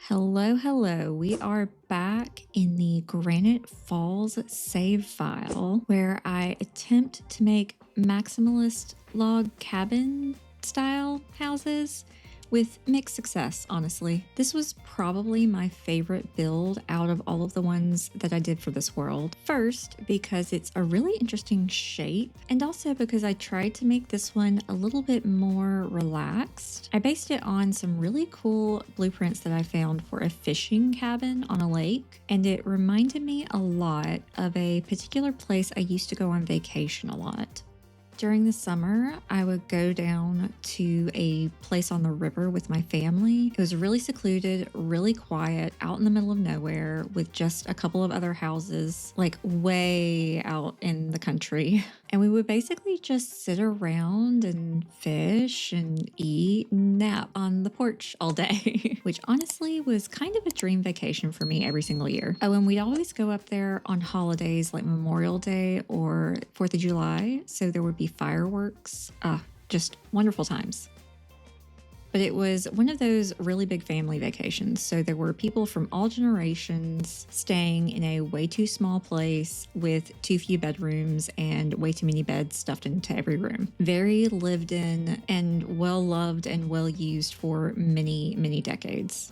Hello, hello. We are back in the Granite Falls save file where I attempt to make maximalist log cabin style houses with mixed success, honestly. This was probably my favorite build out of all of the ones that I did for this world. First, because it's a really interesting shape, and also because I tried to make this one a little bit more relaxed. I based it on some really cool blueprints that I found for a fishing cabin on a lake, and it reminded me a lot of a particular place I used to go on vacation a lot. During the summer, I would go down to a place on the river with my family. It was really secluded, really quiet, out in the middle of nowhere with just a couple of other houses, like way out in the country. And we would basically just sit around and fish and eat and nap on the porch all day, which honestly was kind of a dream vacation for me every single year. Oh, and we'd always go up there on holidays like Memorial Day or 4th of July. So there would be fireworks. Just wonderful times. But it was one of those really big family vacations. So there were people from all generations staying in a way too small place with too few bedrooms and way too many beds stuffed into every room. Very lived in and well loved and well used for many, many decades.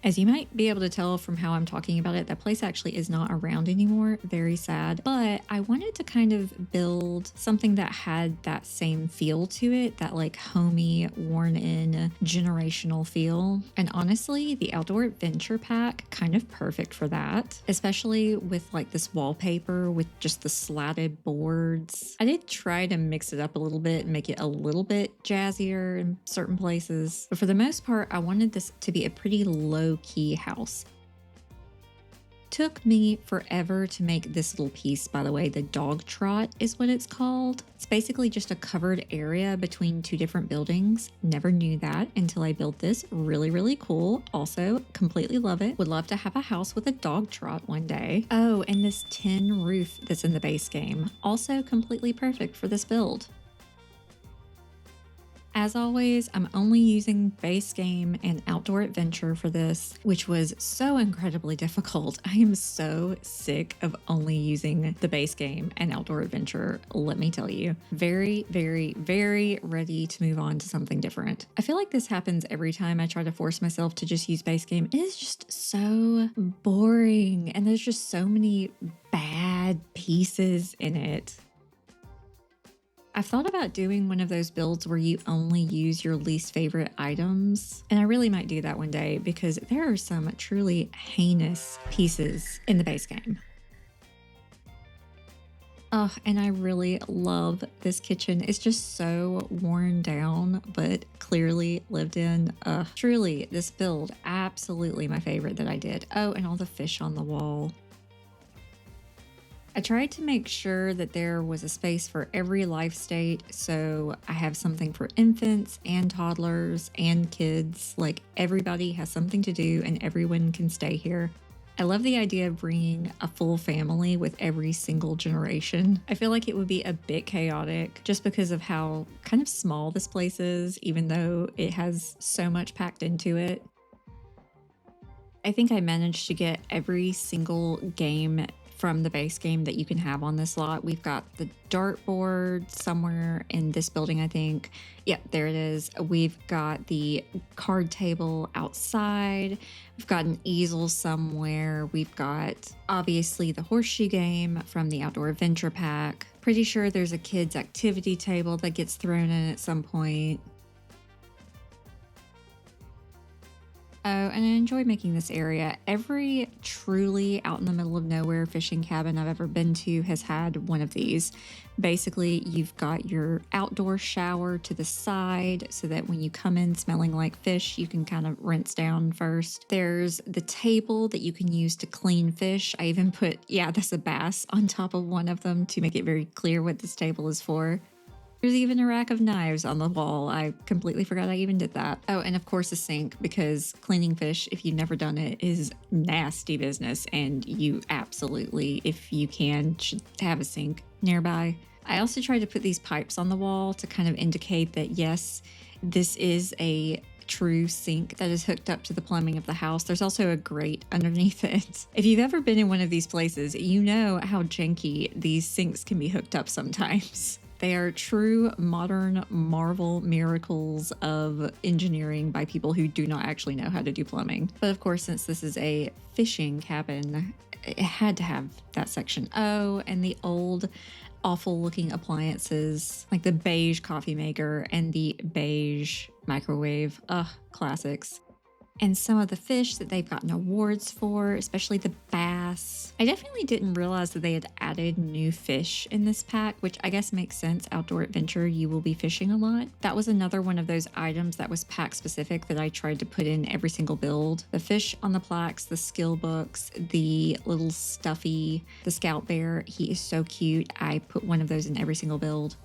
As you might be able to tell from how I'm talking about it, that place actually is not around anymore. Very sad. But I wanted to kind of build something that had that same feel to it, that like homey, worn in, generational feel. And honestly, the Outdoor Adventure Pack kind of perfect for that, especially with like this wallpaper with just the slatted boards. I did try to mix it up a little bit and make it a little bit jazzier in certain places. But for the most part, I wanted this to be a pretty low-key house. Took me forever to make this little piece, by the way. The dog trot is what it's called. It's basically just a covered area between two different buildings. Never knew that until I built this. Really, really cool. Also, completely love it. Would love to have a house with a dog trot one day. Oh, and this tin roof that's in the base game. Also completely perfect for this build. As always, I'm only using base game and outdoor adventure for this, which was so incredibly difficult. I am so sick of only using the base game and outdoor adventure, let me tell you. Very, very, very ready to move on to something different. I feel like this happens every time I try to force myself to just use base game. It is just so boring, and there's just so many bad pieces in it. I've thought about doing one of those builds where you only use your least favorite items, and I really might do that one day because there are some truly heinous pieces in the base game. Oh, and I really love this kitchen. It's just so worn down, but clearly lived in. Truly, this build, absolutely my favorite that I did. Oh, and all the fish on the wall. I tried to make sure that there was a space for every life state, so I have something for infants and toddlers and kids. Like, everybody has something to do and everyone can stay here. I love the idea of bringing a full family with every single generation. I feel like it would be a bit chaotic just because of how kind of small this place is, even though it has so much packed into it. I think I managed to get every single game from the base game that you can have on this lot. We've got the dartboard somewhere in this building, I think. Yep, there it is. We've got the card table outside. We've got an easel somewhere. We've got, obviously, the horseshoe game from the Outdoor Adventure Pack. Pretty sure there's a kids' activity table that gets thrown in at some point. Oh, and I enjoy making this area. Every truly out in the middle of nowhere fishing cabin I've ever been to has had one of these. Basically, you've got your outdoor shower to the side so that when you come in smelling like fish, you can kind of rinse down first. There's the table that you can use to clean fish. I even put, that's a bass on top of one of them to make it very clear what this table is for. There's even a rack of knives on the wall. I completely forgot I even did that. Oh, and of course a sink, because cleaning fish, if you've never done it, is nasty business, and you absolutely, if you can, should have a sink nearby. I also tried to put these pipes on the wall to kind of indicate that yes, this is a true sink that is hooked up to the plumbing of the house. There's also a grate underneath it. If you've ever been in one of these places, you know how janky these sinks can be hooked up sometimes. They are true modern marvel miracles of engineering by people who do not actually know how to do plumbing. But of course, since this is a fishing cabin, it had to have that section. Oh, and the old awful looking appliances like the beige coffee maker and the beige microwave. Ugh, classics. And some of the fish that they've gotten awards for, especially the bass. I definitely didn't realize that they had added new fish in this pack, which I guess makes sense. Outdoor adventure, you will be fishing a lot. That was another one of those items that was pack specific that I tried to put in every single build. The fish on the plaques, the skill books, the little stuffy, the scout bear. He is so cute. I put one of those in every single build.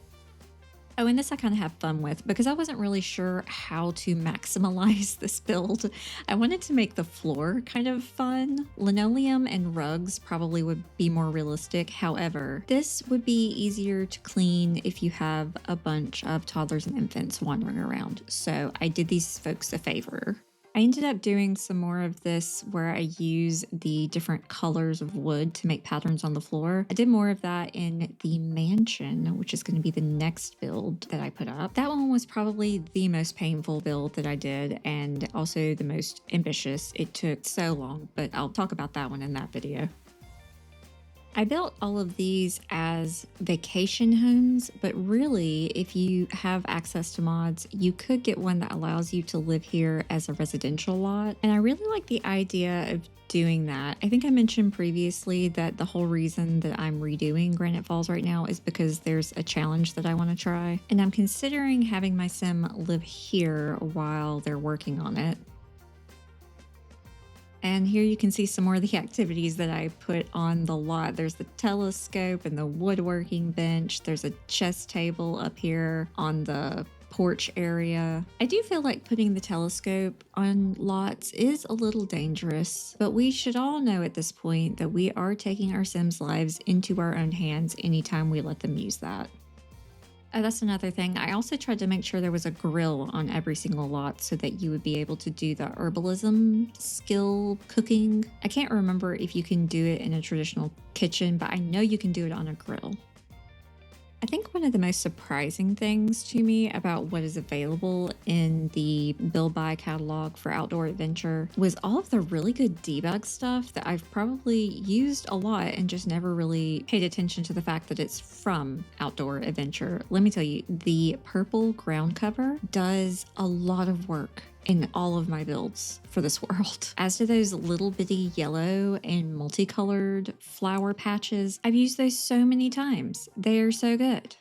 Oh, and this I kind of have fun with because I wasn't really sure how to maximize this build. I wanted to make the floor kind of fun. Linoleum and rugs probably would be more realistic. However, this would be easier to clean if you have a bunch of toddlers and infants wandering around. So I did these folks a favor. I ended up doing some more of this where I use the different colors of wood to make patterns on the floor. I did more of that in the mansion, which is going to be the next build that I put up. That one was probably the most painful build that I did and also the most ambitious. It took so long, but I'll talk about that one in that video. I built all of these as vacation homes, but really, if you have access to mods, you could get one that allows you to live here as a residential lot. And I really like the idea of doing that. I think I mentioned previously that the whole reason that I'm redoing Granite Falls right now is because there's a challenge that I want to try. And I'm considering having my sim live here while they're working on it. And here you can see some more of the activities that I put on the lot. There's the telescope and the woodworking bench. There's a chess table up here on the porch area. I do feel like putting the telescope on lots is a little dangerous, but we should all know at this point that we are taking our Sims' lives into our own hands anytime we let them use that. Oh, that's another thing. I also tried to make sure there was a grill on every single lot so that you would be able to do the herbalism skill cooking. I can't remember if you can do it in a traditional kitchen, but I know you can do it on a grill. I think one of the most surprising things to me about what is available in the Build Buy catalog for Outdoor Adventure was all of the really good debug stuff that I've probably used a lot and just never really paid attention to the fact that it's from Outdoor Adventure. Let me tell you, the purple ground cover does a lot of work in all of my builds for this world. As to those little bitty yellow and multicolored flower patches, I've used those so many times. They are so good.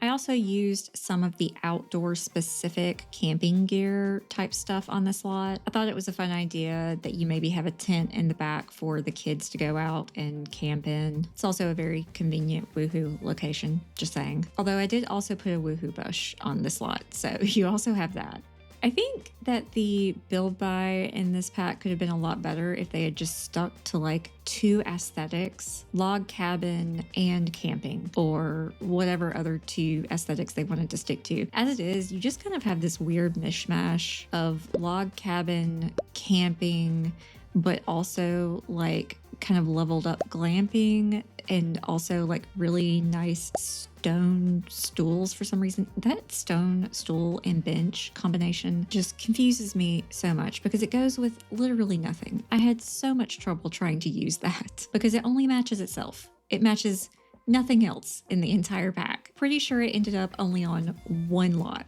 I also used some of the outdoor specific camping gear type stuff on this lot. I thought it was a fun idea that you maybe have a tent in the back for the kids to go out and camp in. It's also a very convenient woohoo location, just saying. Although I did also put a woohoo bush on this lot, so you also have that. I think that the build buy in this pack could have been a lot better if they had just stuck to like two aesthetics, log cabin and camping, or whatever other two aesthetics they wanted to stick to. As it is, you just kind of have this weird mishmash of log cabin, camping, but also like kind of leveled up glamping and also like really nice stone stools for some reason. That stone stool and bench combination just confuses me so much because it goes with literally nothing. I had so much trouble trying to use that because it only matches itself. It matches nothing else in the entire pack. Pretty sure it ended up only on one lot.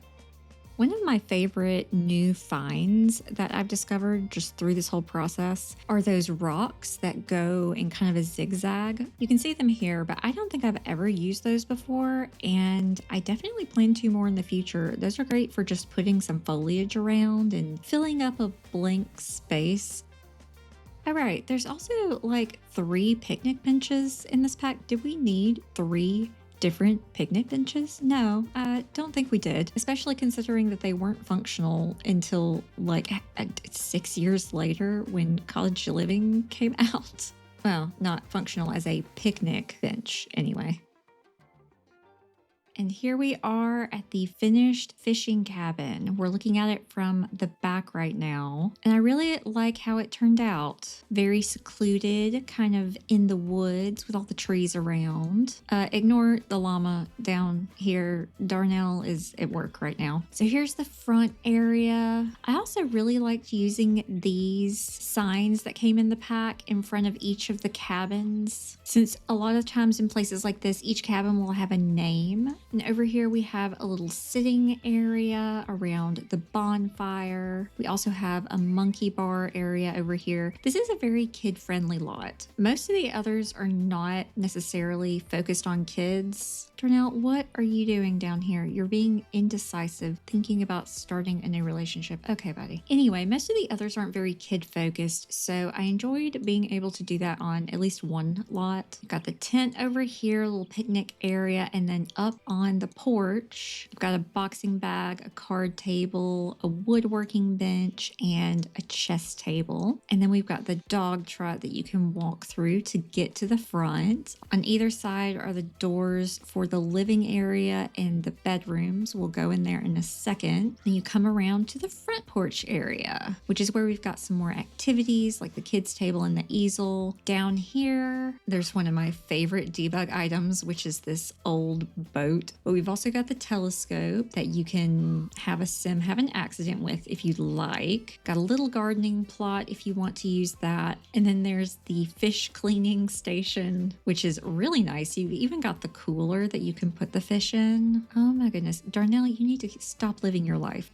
One of my favorite new finds that I've discovered just through this whole process are those rocks that go in kind of a zigzag. You can see them here, but I don't think I've ever used those before, and I definitely plan to more in the future. Those are great for just putting some foliage around and filling up a blank space. All right, there's also like 3 picnic benches in this pack. Did we need 3 different picnic benches? No, I don't think we did, especially considering that they weren't functional until like 6 years later when College Living came out. Well, not functional as a picnic bench anyway. And here we are at the finished fishing cabin. We're looking at it from the back right now. And I really like how it turned out. Very secluded, kind of in the woods with all the trees around. Ignore the llama down here. Darnell is at work right now. So here's the front area. I also really liked using these signs that came in the pack in front of each of the cabins. Since a lot of times in places like this, each cabin will have a name. And over here we have a little sitting area around the bonfire. We also have a monkey bar area over here. This is a very kid-friendly lot. Most of the others are not necessarily focused on kids. Darnell, what are you doing down here? You're being indecisive, thinking about starting a new relationship. Okay, buddy. Anyway, most of the others aren't very kid-focused, so I enjoyed being able to do that on at least one lot. We've got the tent over here, a little picnic area, and then up on the porch, we've got a boxing bag, a card table, a woodworking bench, and a chess table. And then we've got the dog trot that you can walk through to get to the front. On either side are the doors for the living area and the bedrooms. We'll go in there in a second. Then you come around to the front porch area, which is where we've got some more activities like the kids table and the easel. Down here, there's one of my favorite debug items, which is this old boat. But we've also got the telescope that you can have a sim have an accident with if you'd like. Got a little gardening plot if you want to use that. And then there's the fish cleaning station, which is really nice. You've even got the cooler that you can put the fish in. Oh my goodness. Darnell, you need to stop living your life.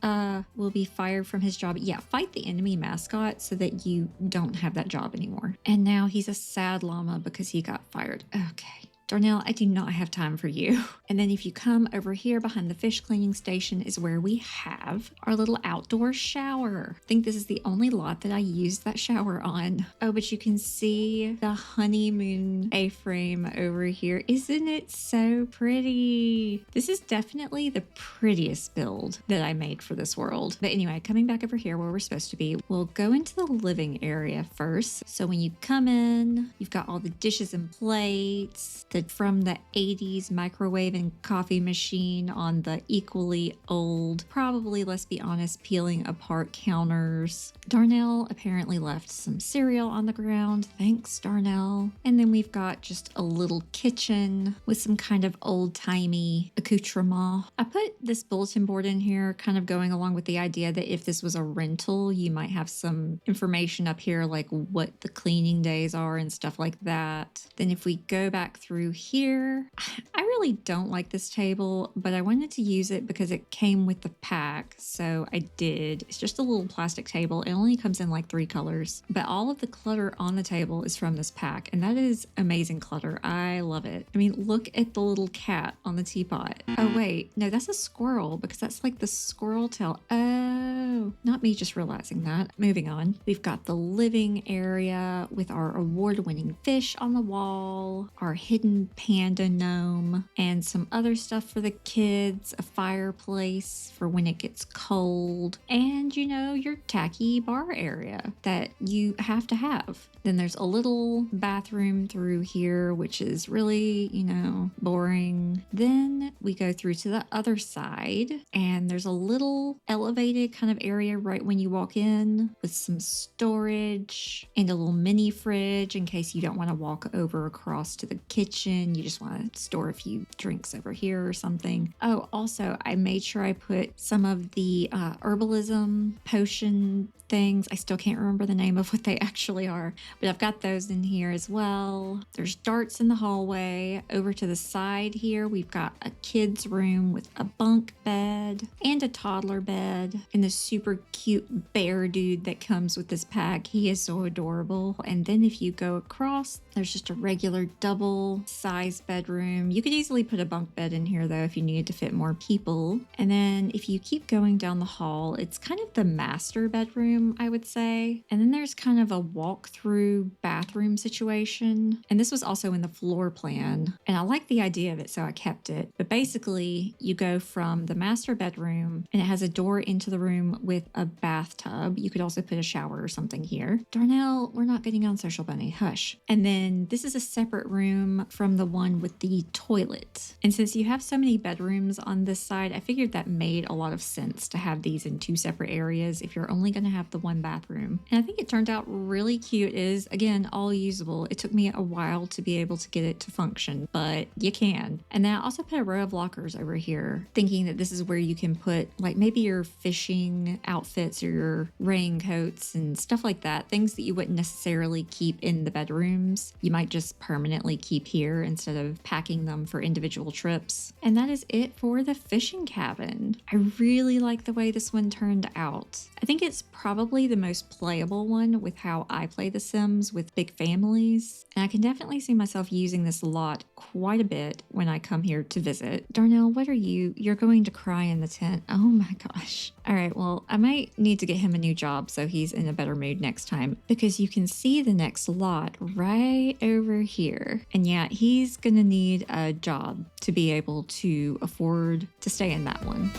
Will be fired from his job. Yeah, fight the enemy mascot so that you don't have that job anymore. And now he's a sad llama because he got fired. Okay. Darnell, I do not have time for you. And then if you come over here behind the fish cleaning station is where we have our little outdoor shower. I think this is the only lot that I use that shower on. Oh, but you can see the honeymoon A-frame over here. Isn't it so pretty? This is definitely the prettiest build that I made for this world. But anyway, coming back over here where we're supposed to be, we'll go into the living area first. So when you come in, you've got all the dishes and plates, from the 80s microwave and coffee machine on the equally old, probably, let's be honest, peeling apart counters. Darnell apparently left some cereal on the ground. Thanks, Darnell. And then we've got just a little kitchen with some kind of old-timey accoutrement. I put this bulletin board in here kind of going along with the idea that if this was a rental, you might have some information up here like what the cleaning days are and stuff like that. Then if we go back through here, I really don't like this table, but I wanted to use it because it came with the pack, so I did. It's just a little plastic table. It only comes in like 3 colors, but all of the clutter on the table is from this pack, and that is amazing clutter. I love it. I mean, look at the little cat on the teapot. Oh wait, no, that's a squirrel because that's like the squirrel tail. Oh, not me just realizing that. Moving on. We've got the living area with our award-winning fish on the wall, our hidden panda gnome, and some other stuff for the kids, a fireplace for when it gets cold, and you know, your tacky bar area that you have to have. Then there's a little bathroom through here, which is really, you know, boring. Then we go through to the other side, and there's a little elevated kind of area right when you walk in with some storage and a little mini fridge in case you don't want to walk over across to the kitchen. You just want to store a few drinks over here or something. Oh, also, I made sure I put some of the herbalism potion things. I still can't remember the name of what they actually are, but I've got those in here as well. There's darts in the hallway. Over to the side here, we've got a kid's room with a bunk bed and a toddler bed and this super cute bear dude that comes with this pack. He is so adorable. And then if you go across, there's just a regular double size bedroom. You could easily put a bunk bed in here though if you needed to fit more people. And then if you keep going down the hall, it's kind of the master bedroom, I would say. And then there's kind of a walk-through bathroom situation. And this was also in the floor plan. And I like the idea of it, so I kept it. But basically, you go from the master bedroom and it has a door into the room with a bathtub. You could also put a shower or something here. Darnell, we're not getting on Social Bunny. Hush. And then this is a separate room from the one with the toilet. it. And since you have so many bedrooms on this side, I figured that made a lot of sense to have these in 2 separate areas if you're only going to have the 1 bathroom. And I think it turned out really cute. It is, again, all usable. It took me a while to be able to get it to function, but you can. And then I also put a row of lockers over here, thinking that this is where you can put like maybe your fishing outfits or your raincoats and stuff like that. Things that you wouldn't necessarily keep in the bedrooms. You might just permanently keep here instead of packing them for individual trips. And that is it for the fishing cabin. I really like the way this one turned out. I think it's probably the most playable one with how I play The Sims with big families. And I can definitely see myself using this lot quite a bit when I come here to visit. Darnell, what are you? You're going to cry in the tent. Oh my gosh. All right, well, I might need to get him a new job so he's in a better mood next time, because you can see the next lot right over here. And yeah, he's gonna need a job to be able to afford to stay in that one.